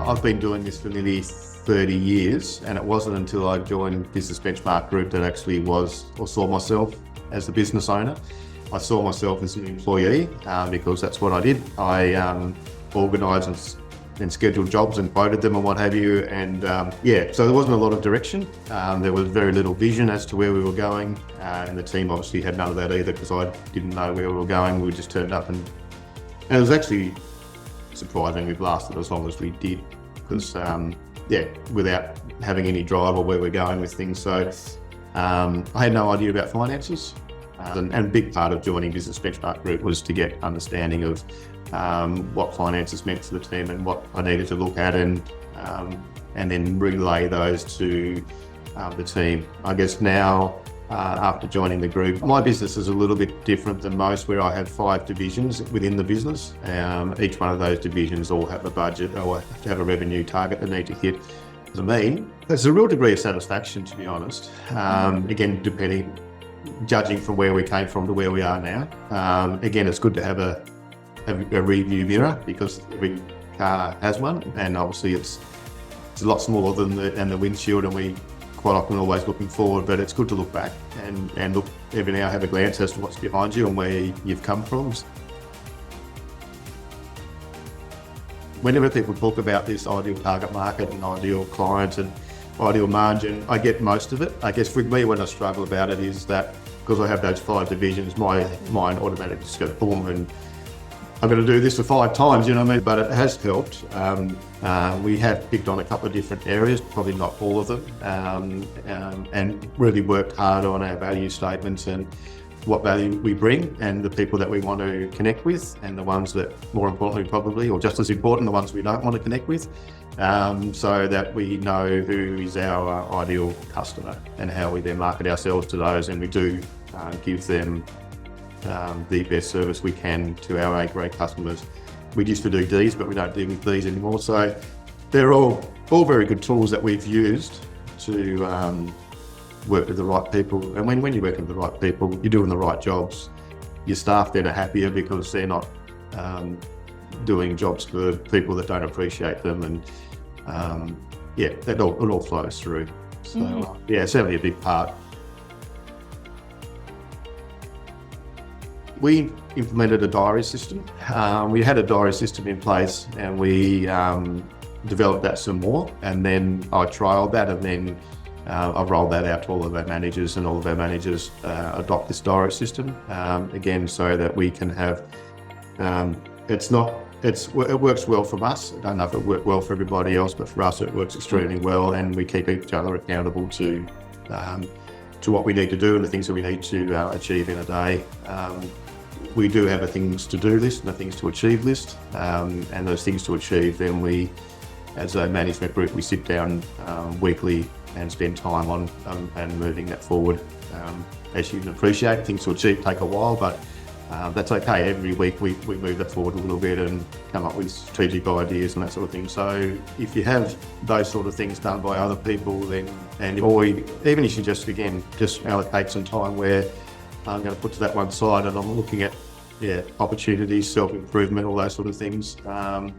I've been doing this for nearly 30 years, and it wasn't until I joined Business Benchmark Group that actually saw myself as the business owner. I saw myself as an employee because that's what I did. I organised and scheduled jobs and quoted them and what have you. And so there wasn't a lot of direction. There was very little vision as to where we were going. And the team obviously had none of that either because I didn't know where we were going. We just turned up and it was actually surprising we've lasted as long as we did because, without having any drive or where we're going with things. So I had no idea about finances. And a big part of joining Business Benchmark Group was to get understanding of what finances meant for the team and what I needed to look at and then relay those to the team. I guess now, after joining the group, my business is a little bit different than most, where I have 5 divisions within the business. Each one of those divisions all have a budget or have a revenue target they need to hit. For me, there's a real degree of satisfaction, to be honest. Again, judging from where we came from to where we are now. Again, it's good to have a review mirror because every car has one, and obviously it's a lot smaller than the windshield, and we quite often always looking forward, but it's good to look back and look every now, have a glance as to what's behind you and where you've come from. Whenever people talk about this ideal target market and ideal client and ideal margin, I get most of it. I guess for me, when I struggle about it is that because I have those 5 divisions, my mind automatically just goes boom, and I'm going to do this for 5 times, you know what I mean? But it has helped. We have picked on a couple of different areas, probably not all of them, and really worked hard on our value statements and what value we bring and the people that we want to connect with, and the ones that, more importantly probably, or just as important, the ones we don't want to connect with, so that we know who is our ideal customer and how we then market ourselves to those, and we do give them the best service we can to our A grade customers. We used to do Ds, but we don't deal with Ds anymore. So they're all very good tools that we've used to work with the right people. And when you're working with the right people, you're doing the right jobs. Your staff then are happier because they're not doing jobs for people that don't appreciate them. And it all flows through. So certainly a big part. We implemented a diary system. We had a diary system in place, and we developed that some more, and then I trialled that, and then I've rolled that out to all of our managers, and all of our managers adopt this diary system, again, so that we can have, it works well for us. I don't know if it worked well for everybody else, but for us it works extremely well, and we keep each other accountable to what we need to do and the things that we need to achieve in a day. We do have a things to do list and a things to achieve list, and those things to achieve, then we, as a management group, we sit down weekly and spend time on and moving that forward. As you can appreciate, things to achieve take a while, but that's okay. Every week we move that forward a little bit and come up with strategic ideas and that sort of thing. So if you have those sort of things done by other people, then, even if you just allocate some time where I'm going to put to that one side and I'm looking at opportunities, self-improvement, all those sort of things. The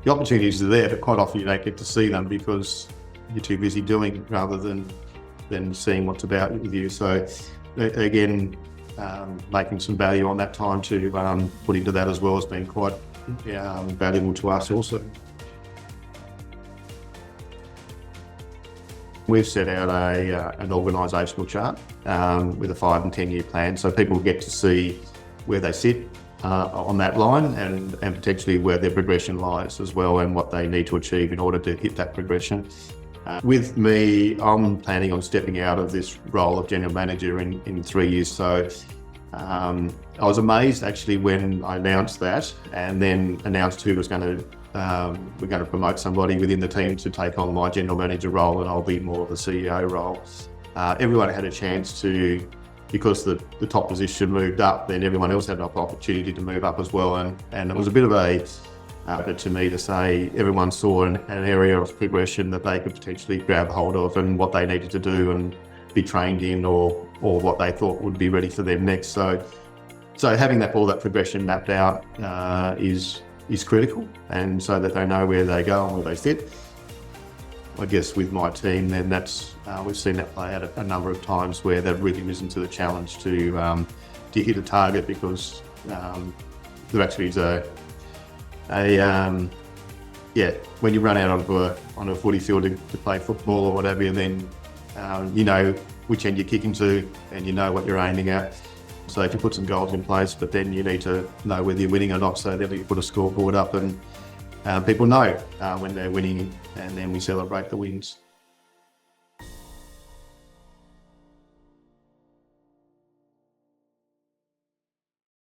opportunities are there, but quite often you don't get to see them because you're too busy doing rather than seeing what's about with you. So again, making some value on that time to put into that as well has been quite valuable to us also. We've set out an organisational chart with a 5 and 10 year plan, so people get to see where they sit on that line and potentially where their progression lies as well, and what they need to achieve in order to hit that progression. With me, I'm planning on stepping out of this role of general manager in 3 years. So I was amazed actually when I announced that, and then announced who was going to we're going to promote somebody within the team to take on my general manager role, and I'll be more of the CEO role. Everyone had a chance to, because the top position moved up, then everyone else had an opportunity to move up as well, and it was a bit of a to me to say everyone saw an area of progression that they could potentially grab hold of and what they needed to do and be trained in, or what they thought would be ready for them next. So having all that progression mapped out is is critical, and so that they know where they go and where they fit. I guess with my team, then that's we've seen that play out a number of times where they've really risen to the challenge to hit a target, because there actually is when you run out on a footy field to play football or whatever, and then you know which end you're kicking to and you know what you're aiming at. So if you put some goals in place, but then you need to know whether you're winning or not, so that you put a scoreboard up and people know when they're winning, and then we celebrate the wins.